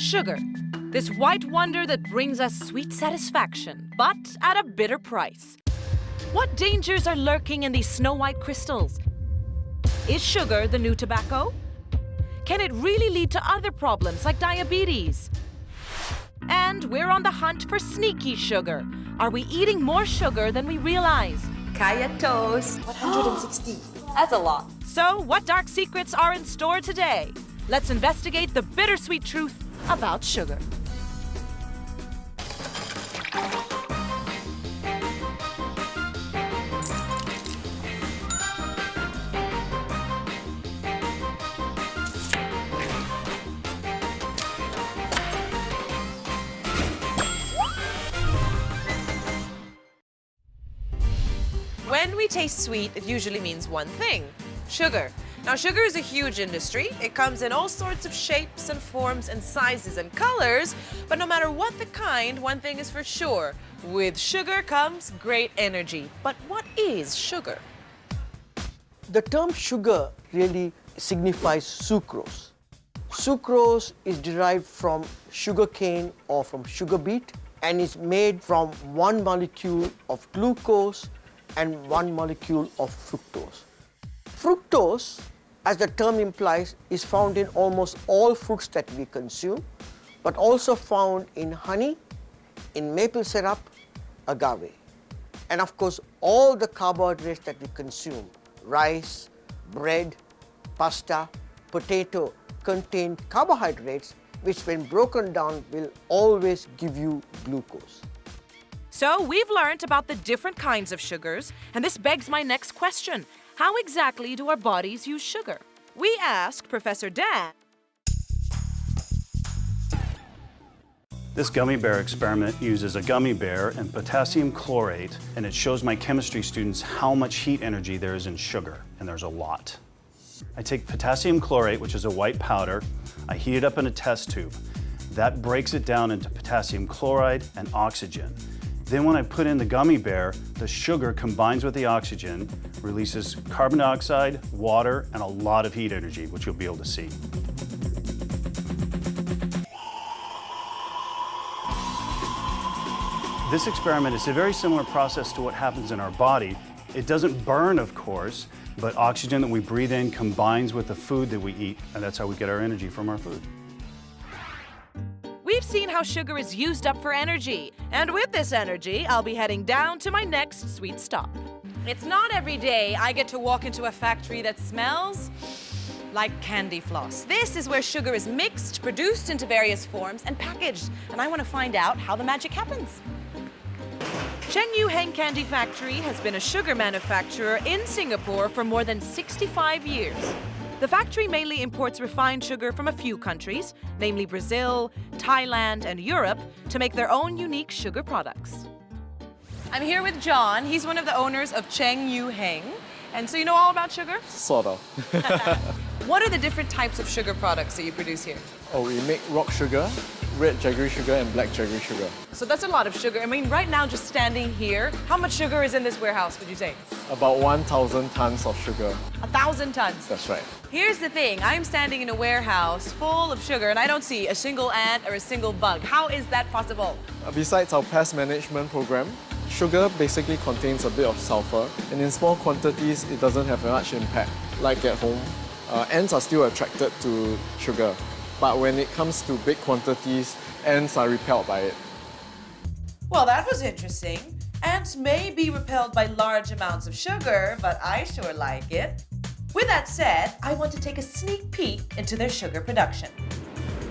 Sugar, this white wonder that brings us sweet satisfaction, but at a bitter price. What dangers are lurking in these snow-white crystals? Is sugar the new tobacco? Can it really lead to other problems like diabetes? And we're on the hunt for sneaky sugar. Are we eating more sugar than we realize? Kaya toast. 160. That's a lot. So, what dark secrets are in store today? Let's investigate the bittersweet truth about sugar. When we taste sweet, it usually means one thing: sugar. Now, sugar is a huge industry. It comes in all sorts of shapes and forms and sizes and colors, but no matter what the kind, one thing is for sure: with sugar comes great energy. But what is sugar? The term sugar really signifies sucrose. Sucrose is derived from sugarcane or from sugar beet and is made from one molecule of glucose and one molecule of fructose. Fructose, as the term implies, is found in almost all fruits that we consume, but also found in honey, in maple syrup, agave. And of course, all the carbohydrates that we consume, rice, bread, pasta, potato, contain carbohydrates which when broken down will always give you glucose. So we've learned about the different kinds of sugars, and this begs my next question. How exactly do our bodies use sugar? We asked Professor Dan. This gummy bear experiment uses a gummy bear and potassium chlorate, and it shows my chemistry students how much heat energy there is in sugar, and there's a lot. I take potassium chlorate, which is a white powder, I heat it up in a test tube. That breaks it down into potassium chloride and oxygen. Then when I put in the gummy bear, the sugar combines with the oxygen, releases carbon dioxide, water, and a lot of heat energy, which you'll be able to see. This experiment is a very similar process to what happens in our body. It doesn't burn, of course, but oxygen that we breathe in combines with the food that we eat, and that's how we get our energy from our food. We've seen how sugar is used up for energy, and with this energy, I'll be heading down to my next sweet stop. It's not every day I get to walk into a factory that smells like candy floss. This is where sugar is mixed, produced into various forms, and packaged. And I want to find out how the magic happens. Cheng Yu Heng Candy Factory has been a sugar manufacturer in Singapore for more than 65 years. The factory mainly imports refined sugar from a few countries, namely Brazil, Thailand, and Europe, to make their own unique sugar products. I'm here with John. He's one of the owners of Cheng Yu Heng. And so you know all about sugar? Sort of. What are the different types of sugar products that you produce here? Oh, we make rock sugar, red jaggery sugar, and black jaggery sugar. So that's a lot of sugar. I mean, right now, just standing here, how much sugar is in this warehouse, would you say? About 1,000 tons of sugar. 1,000 tons? That's right. Here's the thing. I'm standing in a warehouse full of sugar, and I don't see a single ant or a single bug. How is that possible? Besides our pest management program, sugar basically contains a bit of sulfur, and in small quantities, it doesn't have much impact. Like at home, ants are still attracted to sugar. But when it comes to big quantities, ants are repelled by it. Well, that was interesting. Ants may be repelled by large amounts of sugar, but I sure like it. With that said, I want to take a sneak peek into their sugar production.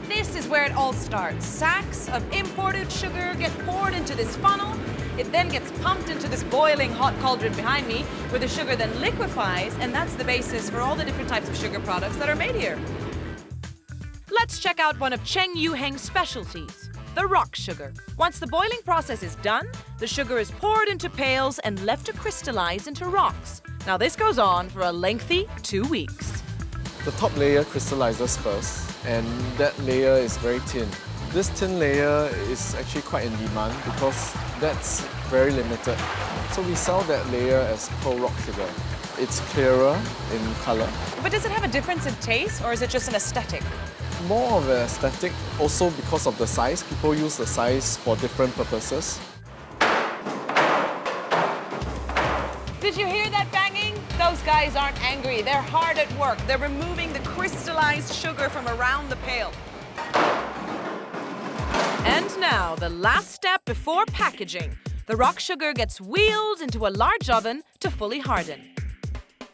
This is where it all starts. Sacks of imported sugar get poured into this funnel. It then gets pumped into this boiling hot cauldron behind me, where the sugar then liquefies, and that's the basis for all the different types of sugar products that are made here. Let's check out one of Cheng Yu Heng's specialties, the rock sugar. Once the boiling process is done, the sugar is poured into pails and left to crystallize into rocks. Now this goes on for a lengthy 2 weeks. The top layer crystallizes first, and that layer is very thin. This thin layer is actually quite in demand because that's very limited. So we sell that layer as pearl rock sugar. It's clearer in color. But does it have a difference in taste, or is it just an aesthetic? more of an aesthetic, also because of the size. People use the size for different purposes. Did you hear that banging? Those guys aren't angry. They're hard at work. They're removing the crystallized sugar from around the pail. And now, the last step before packaging. The rock sugar gets wheeled into a large oven to fully harden.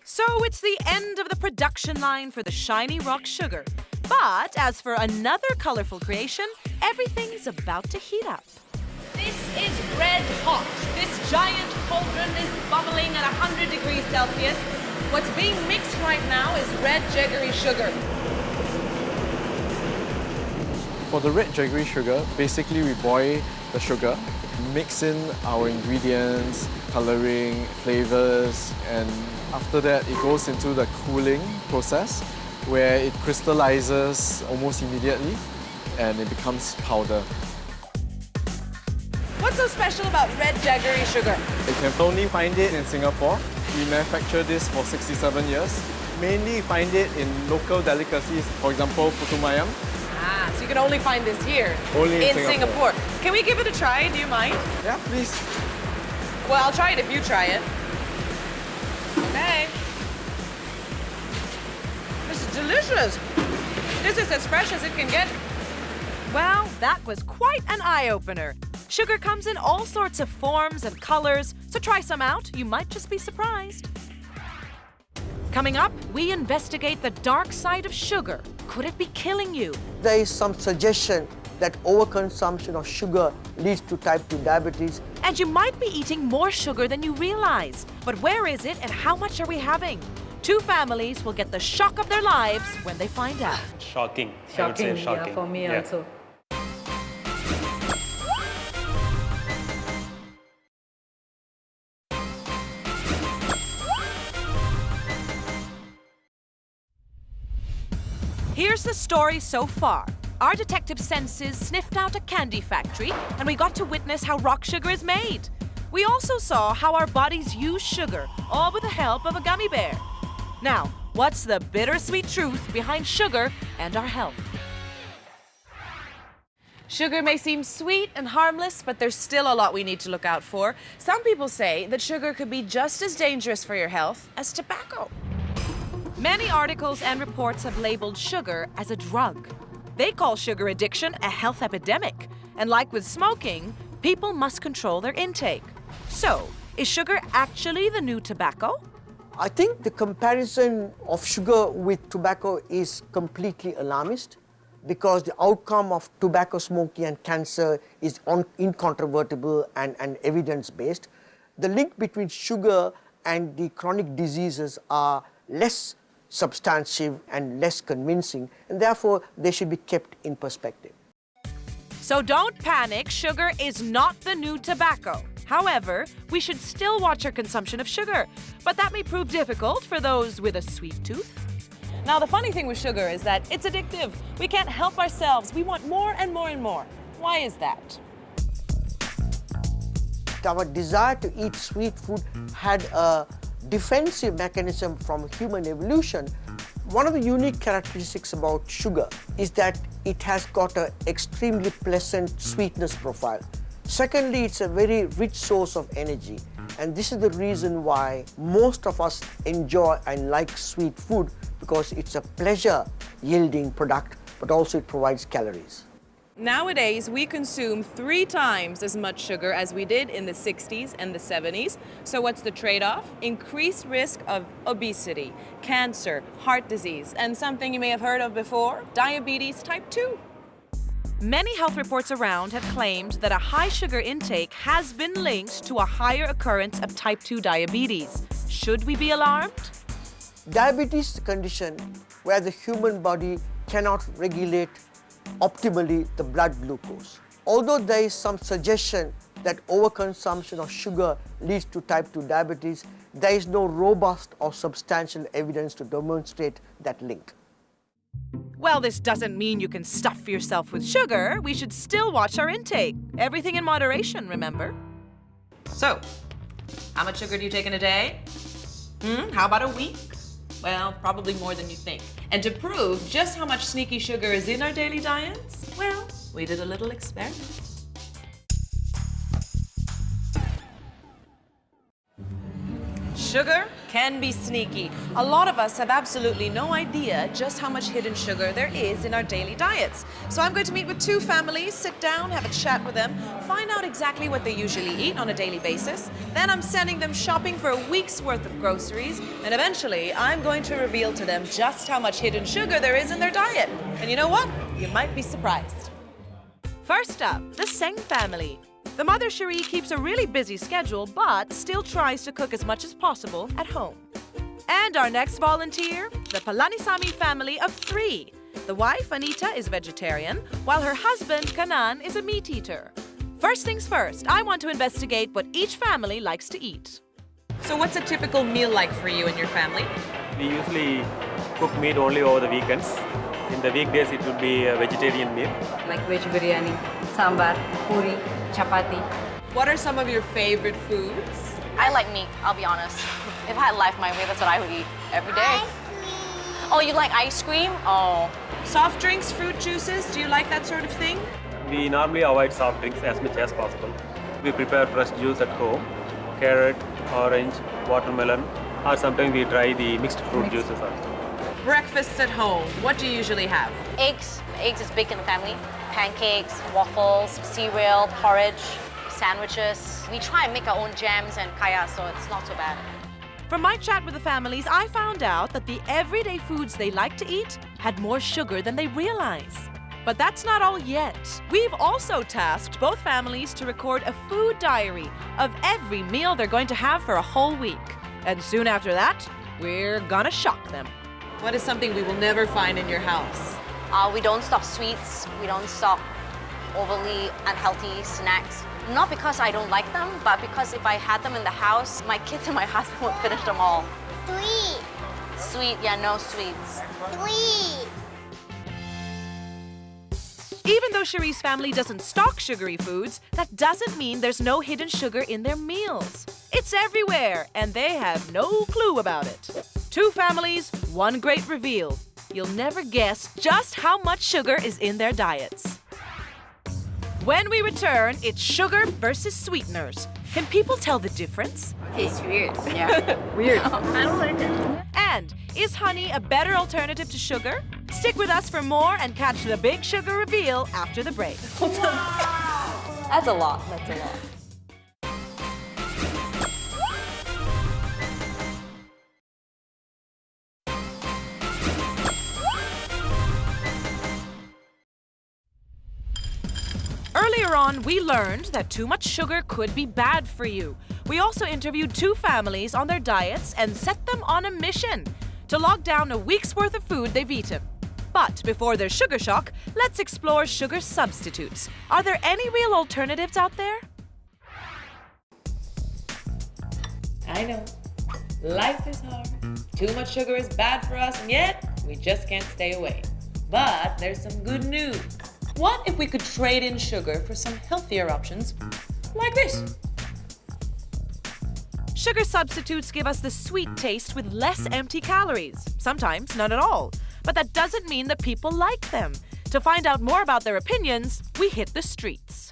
So it's the end of the production line for the shiny rock sugar. But as for another colorful creation, everything's about to heat up. This is red hot. This giant cauldron is bubbling at 100 degrees Celsius. What's being mixed right now is red jaggery sugar. For the red jaggery sugar, basically we boil the sugar, mix in our ingredients, coloring, flavors, and after that it goes into the cooling process where it crystallizes almost immediately and it becomes powder. What's so special about red jaggery sugar? You can only find it in Singapore. We manufacture this for 67 years. Mainly find it in local delicacies, for example, putu mayam. Ah, so you can only find this here. Only in Singapore. Can we give it a try? Do you mind? Yeah, please. Well, I'll try it if you try it. Okay. This is delicious. This is as fresh as it can get. Well, that was quite an eye-opener. Sugar comes in all sorts of forms and colors, so try some out. You might just be surprised. Coming up, we investigate the dark side of sugar. Could it be killing you? There is some suggestion that overconsumption of sugar leads to type 2 diabetes. And you might be eating more sugar than you realize. But where is it and how much are we having? Two families will get the shock of their lives when they find out. Shocking. I would say shocking. Yeah, for me also. Here's the story so far. Our detective senses sniffed out a candy factory, and we got to witness how rock sugar is made. We also saw how our bodies use sugar, all with the help of a gummy bear. Now, what's the bittersweet truth behind sugar and our health? Sugar may seem sweet and harmless, but there's still a lot we need to look out for. Some people say that sugar could be just as dangerous for your health as tobacco. Many articles and reports have labeled sugar as a drug. They call sugar addiction a health epidemic. And like with smoking, people must control their intake. So, is sugar actually the new tobacco? I think the comparison of sugar with tobacco is completely alarmist because the outcome of tobacco smoking and cancer is incontrovertible and evidence-based. The link between sugar and the chronic diseases are less substantive and less convincing, and therefore they should be kept in perspective. So don't panic, sugar is not the new tobacco. However, we should still watch our consumption of sugar, but that may prove difficult for those with a sweet tooth. Now, the funny thing with sugar is that it's addictive. We can't help ourselves. We want more and more and more. Why is that? Our desire to eat sweet food had a defensive mechanism from human evolution. One of the unique characteristics about sugar is that it has got an extremely pleasant sweetness profile. Secondly, it's a very rich source of energy, and this is the reason why most of us enjoy and like sweet food, because it's a pleasure-yielding product, but also it provides calories. Nowadays, we consume 3 times as much sugar as we did in the 60s and the 70s. So what's the trade-off? Increased risk of obesity, cancer, heart disease, and something you may have heard of before, diabetes type 2. Many health reports around have claimed that a high sugar intake has been linked to a higher occurrence of type 2 diabetes. Should we be alarmed? Diabetes is a condition where the human body cannot regulate optimally the blood glucose. Although there is some suggestion that overconsumption of sugar leads to type 2 diabetes, there is no robust or substantial evidence to demonstrate that link. Well, this doesn't mean you can stuff yourself with sugar. We should still watch our intake. Everything in moderation, remember? So, how much sugar do you take in a day? How about a week? Well, probably more than you think. And to prove just how much sneaky sugar is in our daily diets, well, we did a little experiment. Sugar can be sneaky. A lot of us have absolutely no idea just how much hidden sugar there is in our daily diets. So I'm going to meet with two families, sit down, have a chat with them, find out exactly what they usually eat on a daily basis. Then I'm sending them shopping for a week's worth of groceries. And eventually, I'm going to reveal to them just how much hidden sugar there is in their diet. And you know what? You might be surprised. First up, the Seng family. The mother, Cherie, keeps a really busy schedule, but still tries to cook as much as possible at home. And our next volunteer, the Palanisamy family of 3. The wife, Anita, is vegetarian, while her husband, Kanan, is a meat eater. First things first, I want to investigate what each family likes to eat. So what's a typical meal like for you and your family? We usually cook meat only over the weekends. In the weekdays, it would be a vegetarian meal. Like veg biryani, sambar, puri, chapati. What are some of your favorite foods? I like meat, I'll be honest. If I had life my way, that's what I would eat every day. Oh, you like ice cream? Oh. Soft drinks, fruit juices, do you like that sort of thing? We normally avoid soft drinks as much as possible. We prepare fresh juice at home. Carrot, orange, watermelon, or sometimes we try the mixed fruit juices also. Breakfasts at home, what do you usually have? Eggs. Eggs is big in the family. Pancakes, waffles, cereal, porridge, sandwiches. We try and make our own jams and kaya, so it's not so bad. From my chat with the families, I found out that the everyday foods they like to eat had more sugar than they realize. But that's not all yet. We've also tasked both families to record a food diary of every meal they're going to have for a whole week. And soon after that, we're gonna shock them. What is something we will never find in your house? We don't stock sweets. We don't stock overly unhealthy snacks. Not because I don't like them, but because if I had them in the house, my kids and my husband would finish them all. Sweet. Sweet, yeah, no sweets. Sweet. Even though Cherie's family doesn't stock sugary foods, that doesn't mean there's no hidden sugar in their meals. It's everywhere, and they have no clue about it. 2 families, 1 great reveal. You'll never guess just how much sugar is in their diets. When we return, it's sugar versus sweeteners. Can people tell the difference? It's weird. Yeah. Weird. I don't like it. And is honey a better alternative to sugar? Stick with us for more and catch the big sugar reveal after the break. That's a lot. That's a lot. Earlier on, we learned that too much sugar could be bad for you. We also interviewed 2 families on their diets and set them on a mission to log down a week's worth of food they've eaten. But before their sugar shock, let's explore sugar substitutes. Are there any real alternatives out there? I know. Life is hard. Too much sugar is bad for us, and yet we just can't stay away. But there's some good news. What if we could trade in sugar for some healthier options like this? Sugar substitutes give us the sweet taste with less empty calories, sometimes none at all. But that doesn't mean that people like them. To find out more about their opinions, we hit the streets.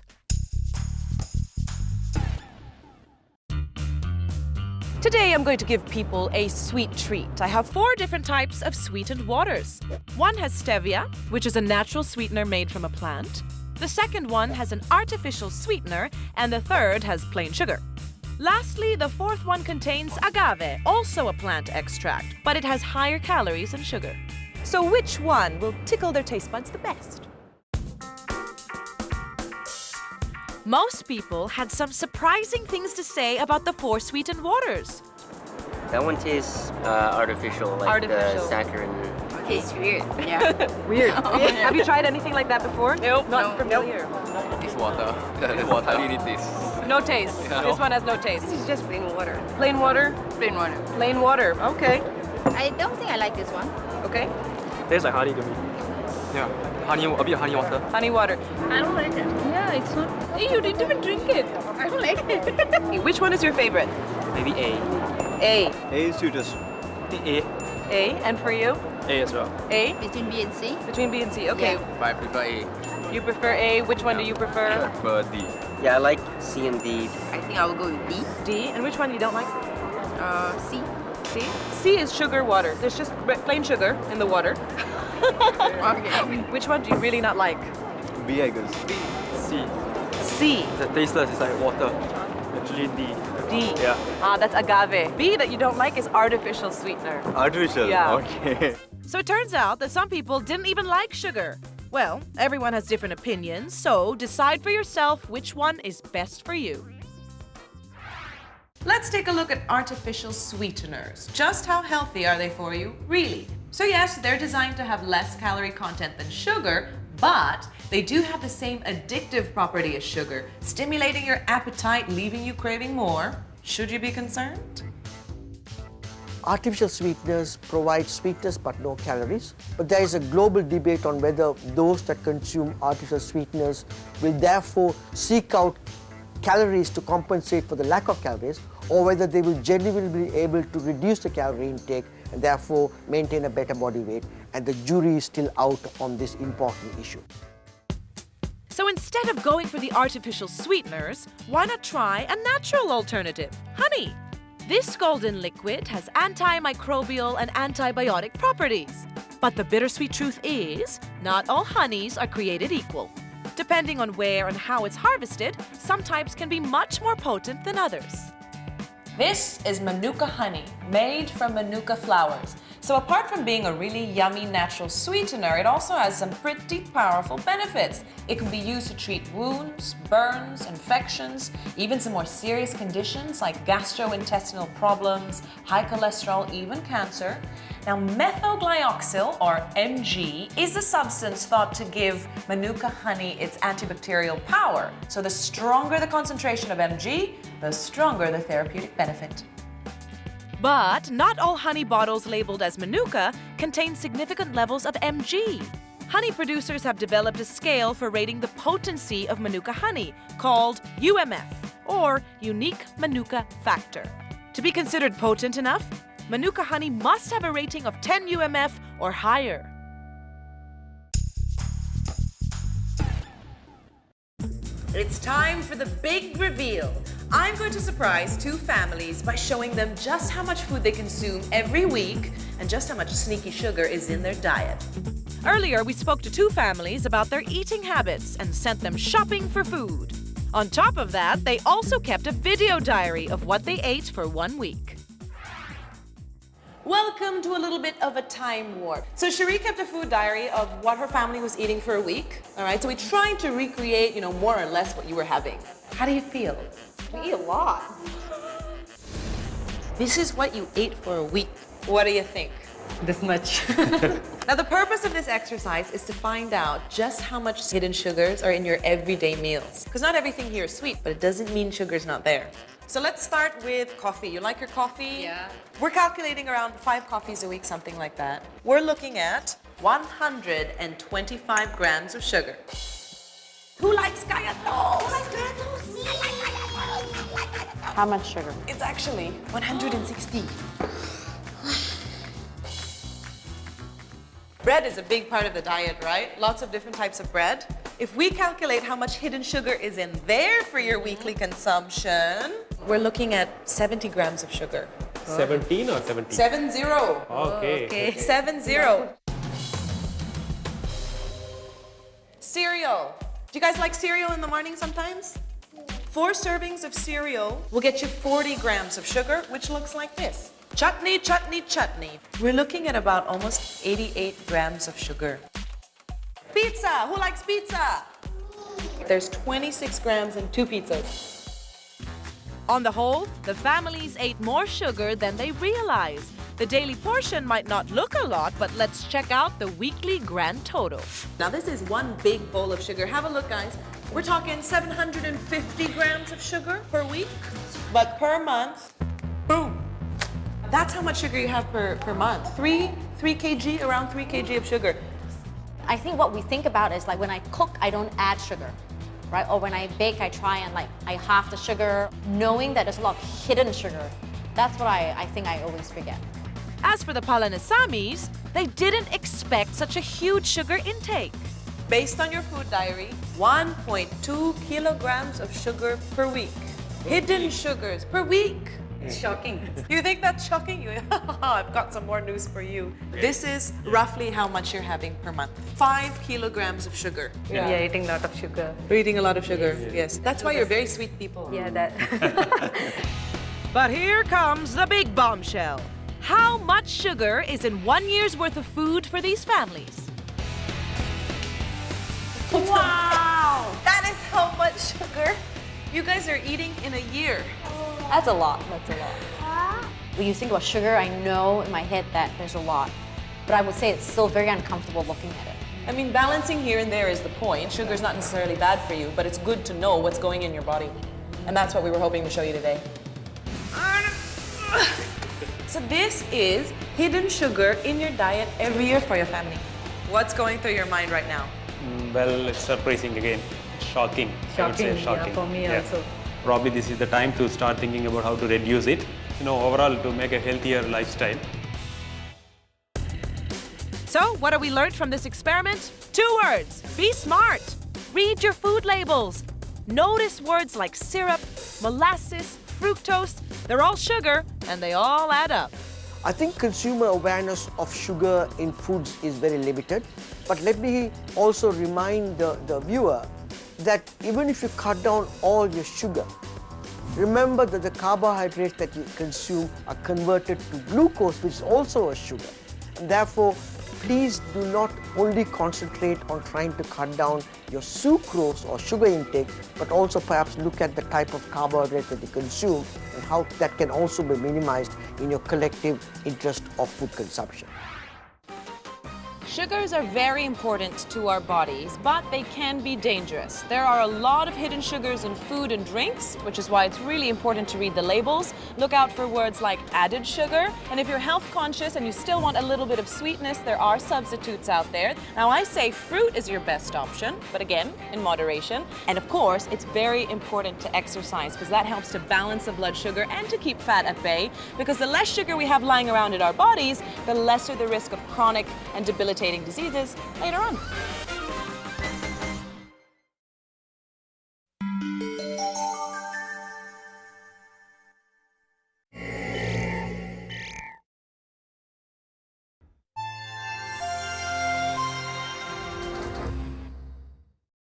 Today I'm going to give people a sweet treat. I have 4 different types of sweetened waters. One has stevia, which is a natural sweetener made from a plant. The second one has an artificial sweetener, and the third has plain sugar. Lastly, the 4th one contains agave, also a plant extract, but it has higher calories and sugar. So which one will tickle their taste buds the best? Most people had some surprising things to say about the 4 sweetened waters. That one tastes artificial, like the saccharin. Okay, it's weird. Yeah. Weird. Have you tried anything like that before? Nope. Not familiar. It's water. Water. How do you need this? No taste. Yeah. This one has no taste. This is just plain water. Plain water? Plain water. Plain water. Okay. I don't think I like this one. Okay. Tastes like honey to me. Yeah. Honey, a bit of honey water. Honey water. I don't like it. Yeah, it's not. Hey, you didn't even drink it. I don't like it. Which one is your favorite? Maybe A. A. A is sweetest. A. A. And for you? A as well. A? Between B and C? Between B and C. Okay. But I prefer A. You prefer A. Which one do you I prefer? prefer D. Yeah, I like C and D. I think I will go with D. D. And which one you don't like? C. C? C is sugar water. There's just plain sugar in the water. Okay. Which one do you really not like? B, I guess. C. C. The tasteless is like water. Actually D. D. Yeah. Ah, that's agave. B that you don't like is artificial sweetener. Artificial? Yeah. Okay. So it turns out that some people didn't even like sugar. Well, everyone has different opinions, so decide for yourself which one is best for you. Let's take a look at artificial sweeteners. Just how healthy are they for you, really? So yes, they're designed to have less calorie content than sugar, but they do have the same addictive property as sugar, stimulating your appetite, leaving you craving more. Should you be concerned? Artificial sweeteners provide sweetness but no calories. But there is a global debate on whether those that consume artificial sweeteners will therefore seek out calories to compensate for the lack of calories, or whether they will genuinely be able to reduce the calorie intake and therefore maintain a better body weight. And the jury is still out on this important issue. So instead of going for the artificial sweeteners, why not try a natural alternative, honey? This golden liquid has antimicrobial and antibiotic properties. But the bittersweet truth is, not all honeys are created equal. Depending on where and how it's harvested, some types can be much more potent than others. This is Manuka honey, made from Manuka flowers. So apart from being a really yummy natural sweetener, it also has some pretty powerful benefits. It can be used to treat wounds, burns, infections, even some more serious conditions like gastrointestinal problems, high cholesterol, even cancer. Now, methylglyoxal, or Mg, is a substance thought to give Manuka honey its antibacterial power. So the stronger the concentration of Mg, the stronger the therapeutic benefit. But not all honey bottles labeled as Manuka contain significant levels of Mg. Honey producers have developed a scale for rating the potency of Manuka honey called UMF, or Unique Manuka Factor. To be considered potent enough, Manuka honey must have a rating of 10 UMF or higher. It's time for the big reveal. I'm going to surprise two families by showing them just how much food they consume every week and just how much sneaky sugar is in their diet. Earlier, we spoke to two families about their eating habits and sent them shopping for food. On top of that, they also kept a video diary of what they ate for 1 week. Welcome to a little bit of a time warp. So Cherie kept a food diary of what her family was eating for a week. All right, so we tried to recreate, more or less what you were having. How do you feel? We eat a lot. This is what you ate for a week. What do you think? This much. Now, the purpose of this exercise is to find out just how much hidden sugars are in your everyday meals. Because not everything here is sweet, but it doesn't mean sugar's not there. So let's start with coffee. You like your coffee? Yeah. We're calculating around 5 coffees a week, something like that. We're looking at 125 grams of sugar. Who likes galletos? How much sugar? It's actually 160. Bread is a big part of the diet, right? Lots of different types of bread. If we calculate how much hidden sugar is in there for your weekly consumption, we're looking at 70 grams of sugar. 17 or 70? 70. Okay. 70. Cereal. Do you guys like cereal in the morning sometimes? 4 servings of cereal will get you 40 grams of sugar, which looks like this. Chutney, chutney, chutney. We're looking at about almost 88 grams of sugar. Pizza. Who likes pizza? There's 26 grams in 2 pizzas. On the whole, the families ate more sugar than they realized. The daily portion might not look a lot, but let's check out the weekly grand total. Now this is one big bowl of sugar. Have a look, guys. We're talking 750 grams of sugar per week, but per month, boom. That's how much sugar you have per month. 3 kg, around 3 kg of sugar. I think what we think about is like when I cook, I don't add sugar, right? Or when I bake, I try and I halve the sugar, knowing that there's a lot of hidden sugar. That's what I think I always forget. As for the Palanisamis, they didn't expect such a huge sugar intake. Based on your food diary, 1.2 kilograms of sugar per week. Hidden sugars per week. It's shocking. You think that's shocking? I've got some more news for you. This is roughly how much you're having per month. 5 kilograms of sugar. Yeah, eating a lot of sugar. You're eating a lot of sugar, yes. That's why you're very sweet people. Yeah, that. But here comes the big bombshell. How much sugar is in 1 year's worth of food for these families? Wow! That is how much sugar you guys are eating in a year. That's a lot. That's a lot. When you think about sugar, I know in my head that there's a lot. But I would say it's still very uncomfortable looking at it. I mean, balancing here and there is the point. Sugar's not necessarily bad for you, but it's good to know what's going in your body. And that's what we were hoping to show you today. So this is hidden sugar in your diet every year for your family. What's going through your mind right now? Well, it's surprising again. It's shocking. I would say shocking. Yeah, for me also. Probably this is the time to start thinking about how to reduce it. You know, overall to make a healthier lifestyle. So, what have we learned from this experiment? 2 words. Be smart. Read your food labels. Notice words like syrup, molasses, fructose. They're all sugar, and they all add up. I think consumer awareness of sugar in foods is very limited. But let me also remind the viewer that even if you cut down all your sugar, remember that the carbohydrates that you consume are converted to glucose, which is also a sugar. And therefore, please do not only concentrate on trying to cut down your sucrose or sugar intake, but also perhaps look at the type of carbohydrate that you consume and how that can also be minimized in your collective interest of food consumption. Sugars are very important to our bodies, but they can be dangerous. There are a lot of hidden sugars in food and drinks, which is why it's really important to read the labels. Look out for words like added sugar, and if you're health conscious and you still want a little bit of sweetness, there are substitutes out there. Now, I say fruit is your best option, but again, in moderation. And of course, it's very important to exercise because that helps to balance the blood sugar and to keep fat at bay, because the less sugar we have lying around in our bodies, the lesser the risk of chronic and debilitating diseases later on.